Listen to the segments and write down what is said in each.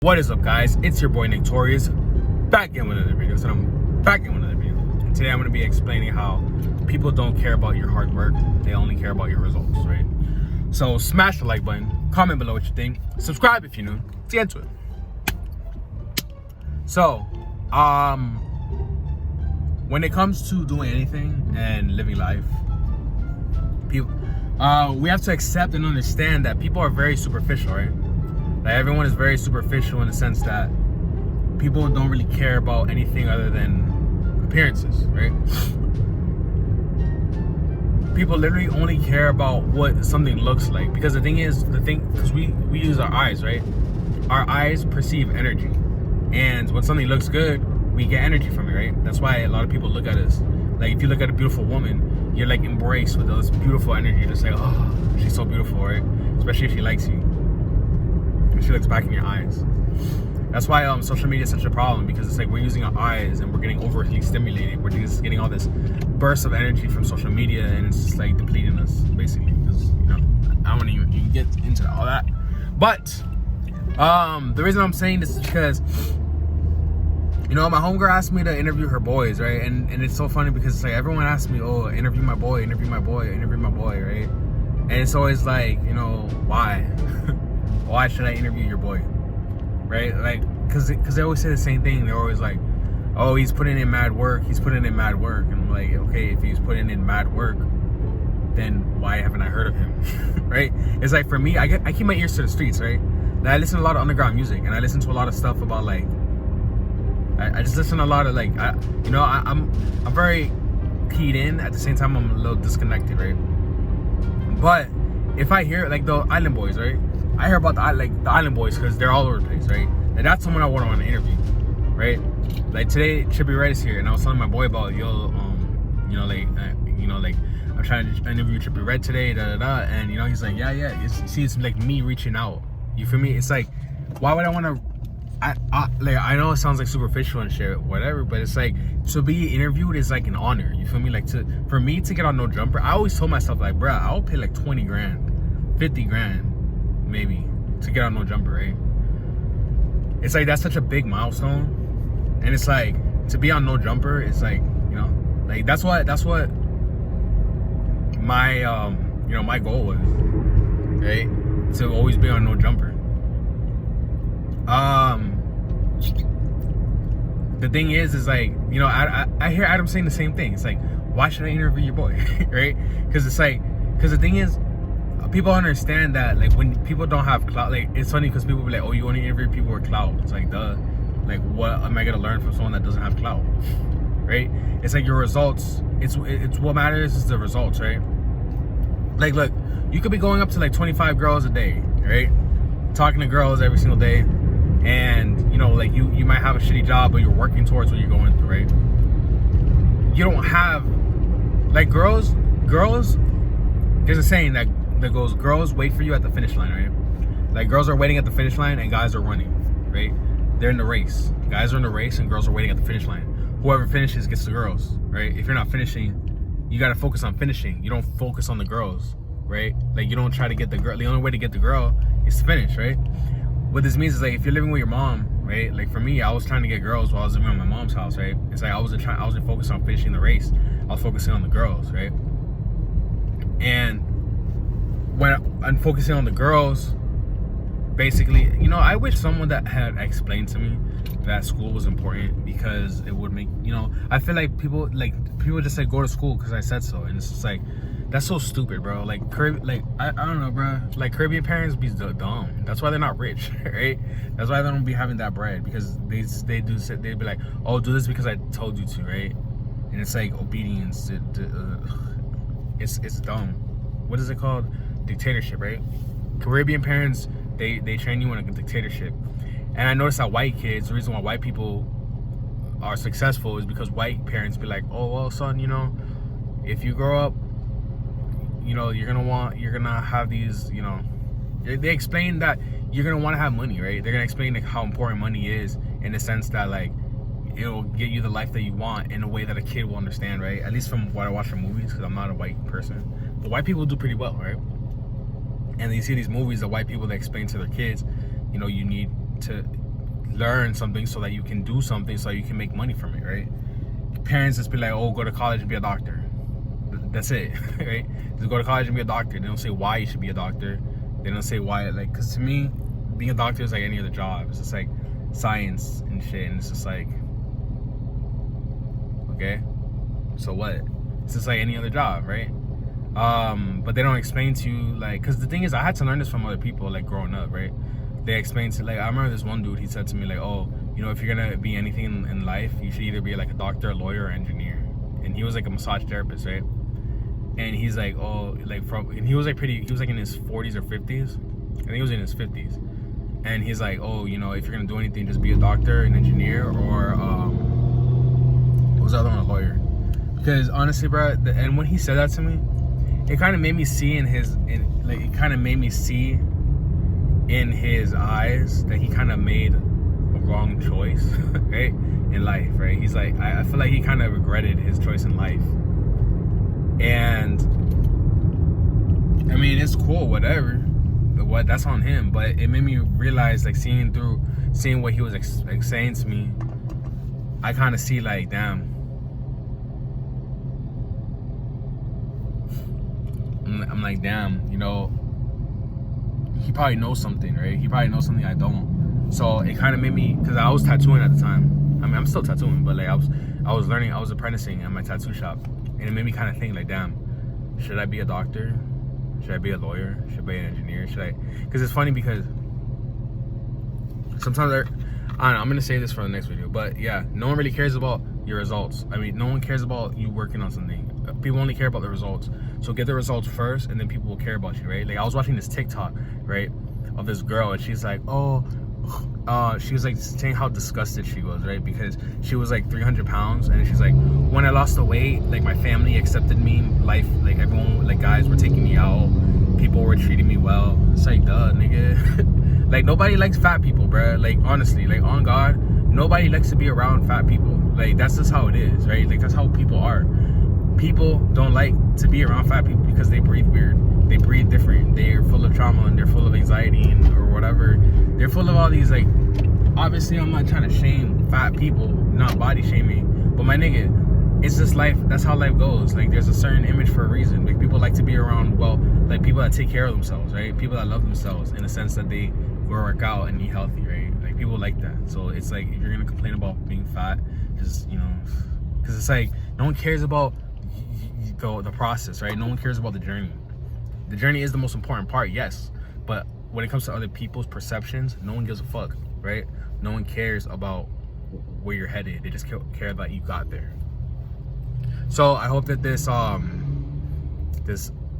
What is up, guys? It's your boy Nick Torius, back in with another video. And today I'm going to be explaining how people don't care about your hard work, they only care about your results, right? So smash the like button, comment below what you think, subscribe if you're new. Let's get into it. So, when it comes to doing anything and living life, people, we have to accept and understand that people are very superficial, right? Like, everyone is very superficial in the sense that people don't really care about anything other than appearances, right? People literally only care about what something looks like, because because we use our eyes, right? Our eyes perceive energy, and when something looks good, we get energy from it, right? That's why a lot of people look at us. Like, if you look at a beautiful woman, you're like embraced with this beautiful energy to say, oh, she's so beautiful, right? Especially if she likes you. She looks back in your eyes. That's why social media is such a problem, because it's like we're using our eyes and we're getting overly stimulated. We're just getting all this burst of energy from social media, and it's just like depleting us, basically. Because, you know, I don't want to even get into all that. But the reason I'm saying this is because, you know, my homegirl asked me to interview her boys, right? And it's so funny because it's like everyone asks me, oh, interview my boy, right? And it's always like, you know, why? Why should I interview your boy, right? Like, because they always say the same thing. They're always like, oh, he's putting in mad work. And I'm like, okay, if he's putting in mad work, then why haven't I heard of him, right? It's like, for me, I keep my ears to the streets, right? And I listen to a lot of underground music, and I listen to a lot of stuff about, like, I just listen to a lot of, like, I'm very keyed in. At the same time, I'm a little disconnected, right? But if I hear, like, the Island Boys, right? I hear about the Island Boys because they're all over the place, right? And that's someone I want to interview, right? Like, today, Trippie Redd is here, and I was telling my boy about, I'm trying to interview Trippie Redd today, and, you know, he's like, yeah. It's like me reaching out. You feel me? It's like, why would I want to? I know it sounds like superficial and shit, whatever, but it's like, to be interviewed is like an honor. You feel me? Like, for me to get on No Jumper, I always told myself, like, bruh, I'll pay like 20 grand, 50 grand. Maybe to get on No Jumper, right? It's like, that's such a big milestone, and it's like, to be on No Jumper, it's like, you know, like, that's what my my goal was, right? To always be on No Jumper. The thing is like, you know, I hear Adam saying the same thing. It's like, why should I interview your boy, right? Because the thing is, people understand that, like, when people don't have clout, like, it's funny because people be like, oh, you want to interview people with clout. It's like, duh. Like, what am I gonna learn from someone that doesn't have clout, right? It's like, your results, it's what matters is the results, right? Like, look, you could be going up to like 25 girls a day, right? Talking to girls every single day, and, you know, like, you might have a shitty job, but you're working towards what you're going through, right? You don't have, like, girls, there's a saying that goes, girls wait for you at the finish line, right? Like, girls are waiting at the finish line and guys are running, right? They're in the race. Guys are in the race and girls are waiting at the finish line. Whoever finishes gets the girls, right? If you're not finishing, you gotta focus on finishing. You don't focus on the girls, right? Like, you don't try to get the girl. The only way to get the girl is to finish, right? What this means is, like, if you're living with your mom, right? Like, for me, I was trying to get girls while I was living at my mom's house, right? It's like, I wasn't focused on finishing the race. I was focusing on the girls, right? And when I'm focusing on the girls, basically, you know, I wish someone that had explained to me that school was important, because it would make, you know, I feel like people just like, go to school because I said so, and it's just like, that's so stupid, bro. Like, I don't know, bro. Like, Caribbean parents be dumb. That's why they're not rich, right? That's why they don't be having that bread, because they'd be like, oh, do this because I told you to, right? And it's like obedience. It's dumb. What is it called? Dictatorship, right? Caribbean parents, they train you in a dictatorship. And I noticed that white kids, the reason why white people are successful is because white parents be like, oh, well, son, you know, if you grow up, you know, you're gonna have these, you know, they explain that you're gonna want to have money, right? They're gonna explain, like, how important money is, in the sense that, like, it'll get you the life that you want in a way that a kid will understand, right? At least from what I watch from movies, because I'm not a white person, but white people do pretty well, right? And you see these movies that white people, that explain to their kids, you know, you need to learn something so that you can do something so that you can make money from it, right? Parents just be like, oh, go to college and be a doctor. That's it, right? Just go to college and be a doctor. They don't say why you should be a doctor. They don't say why, like, because to me, being a doctor is like any other job. It's just like science and shit, and it's just like, okay, so what? It's just like any other job, right? But they don't explain to you, like, because the thing is, I had to learn this from other people, like, growing up, right? They explained to, like, I remember this one dude, he said to me, like, oh, you know, if you're gonna be anything in life, you should either be like a doctor, a lawyer, or engineer. And he was like a massage therapist, right? And he's like, oh, like, and he was like he was like in his 40s or 50s. I think he was in his 50s. And he's like, oh, you know, if you're gonna do anything, just be a doctor, an engineer, or what was the other one, a lawyer? Because honestly, bro, and when he said that to me, it kind of made me see it kind of made me see in his eyes that he kind of made a wrong choice, right, in life, right? He's like, I feel like he kind of regretted his choice in life. And I mean, it's cool, whatever, what, that's on him, but it made me realize, like, seeing what he was saying to me, I kind of see, like, damn, I'm like, damn, you know, he probably knows something, right? He probably knows something I don't. So it kind of made me, because I was tattooing at the time. I mean, I'm still tattooing, but like I was learning, I was apprenticing at my tattoo shop, and it made me kind of think, like, damn, should I be a doctor? Should I be a lawyer? Should I be an engineer? Should I? Because it's funny, because sometimes I don't know, I'm gonna save this for the next video, but yeah, no one really cares about your results. I mean, no one cares about you working on something. People only care about the results. So get the results first, and then people will care about you, right? Like, I was watching this TikTok, right, of this girl, and she's like, oh, she was like saying how disgusted she was, right? Because she was like 300 pounds, and she's like, when I lost the weight, like, my family accepted me, life, like, everyone, like, guys were taking me out, people were treating me well. It's like, duh, nigga. Like, nobody likes fat people, bro. Like, honestly, like, on God, nobody likes to be around fat people. Like, that's just how it is, right? Like, that's how people are. People don't like to be around fat people because they breathe weird. They breathe different. They're full of trauma, and they're full of anxiety, or whatever. They're full of all these, like, obviously I'm not trying to shame fat people, not body shaming, but my nigga, it's just life. That's how life goes. Like, there's a certain image for a reason. Like, people like to be around, well, like, people that take care of themselves, right? People that love themselves in the sense that they work out and eat healthy, right? Like, people like that. So it's like, if you're gonna complain about being fat, just, you know, because it's like, no one cares about the process, right? No one cares about the journey. The journey is the most important part, yes, but when it comes to other people's perceptions, no one gives a fuck, right? No one cares about where you're headed. They just care that you got there. So I hope that this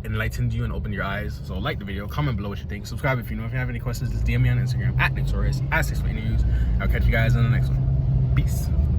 enlightened you and opened your eyes. So like the video, comment below what you think, subscribe if you know. If you have any questions, just DM me on Instagram at Torius, ask for interviews. I'll catch you guys in the next one. Peace.